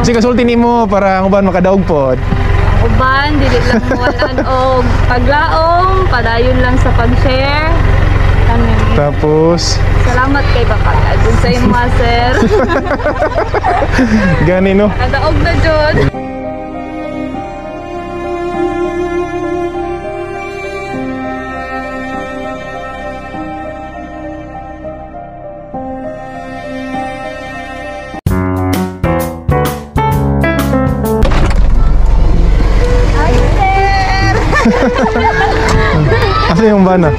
Kasi kasulti nimo para ang uban makadaog pod. Uban, dili lang walan og paglaom, padayon lang sa pag-share. Kanin. Tapos Salamat kay Papa dun sa imo, sir. gani no. Kadaog na jud. Hi, sir. Asa yung bana?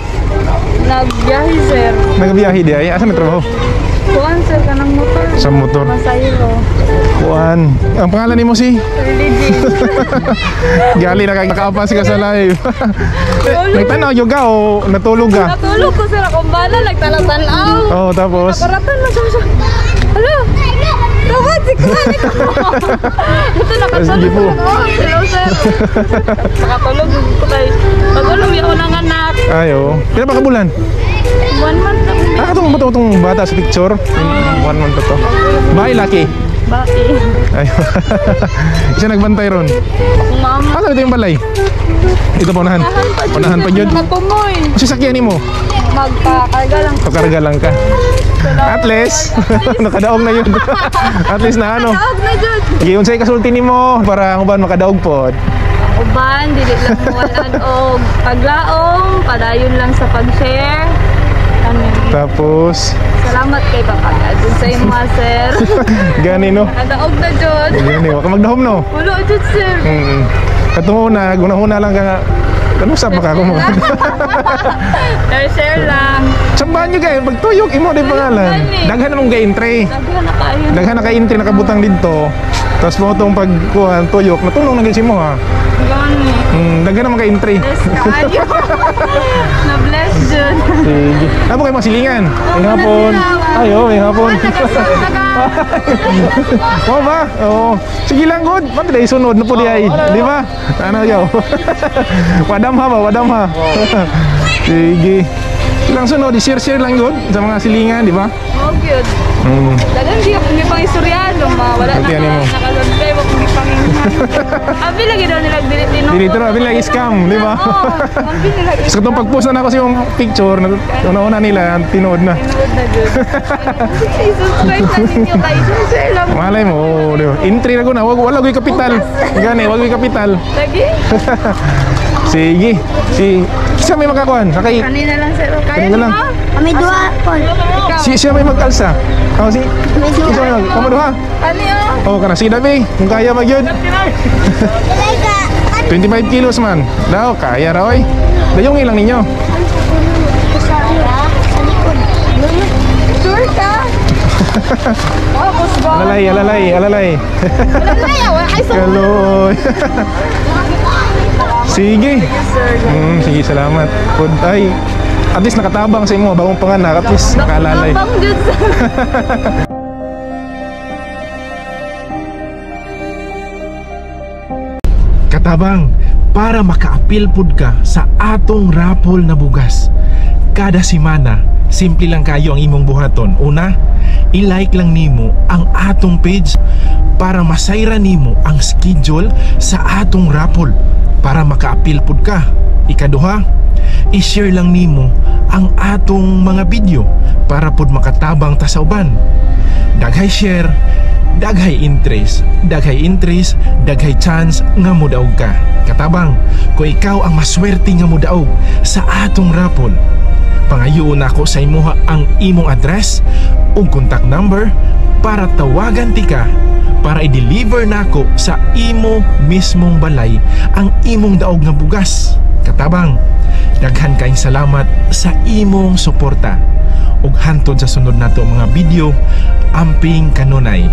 Nagbiyahe, sir. Nagabiyahe di ay. Asa may trabaho? Kuan, sir, kanang motor. Sa motor. Masayro. Kuan. Ang pangalan nimo si? Legit. Gali nakakaapa ka sa live. Nagtanaw yung ka o natulog ka? Natulog ko, sir. Akong bala, nagtalatanaw. Oo, tapos? Nakaratan na siya. Hala! Tawad, si Kuan. Ito, nakatulog Sige po. ko. Hello, sir. Nakatulog ko kay pag-ulong ako ng anak. Ayo. Pila pa ka bulan? 1 month na po. Katong ba itong bata sa picture? 1 month to. Bye, Lucky. Baki. Ayo. Isa nagbantay ron. Akong mama. Asa ito yung balay? Ito pa unahan. Unahan pa yun. Nagpumoy. Kasi sakyan mo. Magpakarga lang. Pakarga lang ka. At least, nakadaog na yun. At least na ano. Tawag na dyan. Giyon sa'yo kasulti nimo para ang uban makadaog pod. Uban, dili lang walan og paglaom, padayon lang sa pag-share. Kanin. Tapos, Salamat kay Papa dun sa imo, sir. gani no. Kadaog na jud. Gani, waka magdahom no. Ulo jud, sir. Katungo na, gunahuna lang ka. Ano sa baka ko mo? Share lang. Sambahan nyo kayo, pagtuyok, imo din pangalan. Daghan namang ga-entry. Daghan na kayo. Daghan na ka-entry, nakabutang dito. Tapos mo itong pagkuhan, tuyok, natulong na gisi mo ha. Gani. Daghan namang ka-entry. Bless kayo. Na-bless jud. Sige. Ano kayo masilingan? May hapon. Ayo, may hapon. Oo ba? Oo. Sige lang, good. Ba't na isunod na po di ay? Di ba? Ano yaw? Wadam ha ba? Wadam ha? Sige. Ilang sunod, i-share lang good sa mga silingan, di ba? Oh, good. Dagan di ako may pang istoryado, ma. Wala na nakasabi mo kung may panginghan. Abi lagi daw nila dili-tino. Dito na, abin lagi scam, di ba? Oo, abi nila. So itong pag-post na ako sa yung picture, una-una nila, tinood na. Tinood na dyan. I-subscribe na ninyo kayo. Share lang. Malay mo, oh, di ba? Entry na ko na, wala ko yung kapital. Gani, wag ko yung kapital. Lagi? Sige, siya may makakuhan. Kanina lang, sir. Kaya Kanina lang. mo? Kami dua po. Ikaw. Siya may magkalsa. Ako si, siya may mag, kamu duha. Ano yun? Oh, kana si Dabi, kung kaya mag yun. Dalay ka. 25 kilos man. Daw, kaya raw eh. Dayong ilang ninyo. Sa likod. Sure ka? Oh, boss ba? Alalay. Alalay, wala kayo sa Kaloy. Sige. Sige, salamat. Good ay. At least nakatabang sa imo bagong panganak, at least nakalalay. Nakabang dyan, sir. Katabang, para maka-appeal pud ka sa atong raffle na bugas. Kada semana, simple lang kayo ang imong buhaton. Una, i-like lang nimo ang atong page para masayra nimo ang schedule sa atong raffle para maka-appeal pud ka. Ikaduha, i-share lang nimo ang atong mga video para pud makatabang ta sa uban. Daghay share, daghay interest, daghay chance nga modaog ka. Katabang, kung ikaw ang maswerte nga modaog sa atong raffle, pangayoon ako sa imuha ang imong address ug contact number para tawagan ti ka para i-deliver nako sa imo mismong balay ang imong daog nga bugas. Katabang, daghan kaayong salamat sa imong suporta ug hantod sa sunod nato mga video, amping kanunay.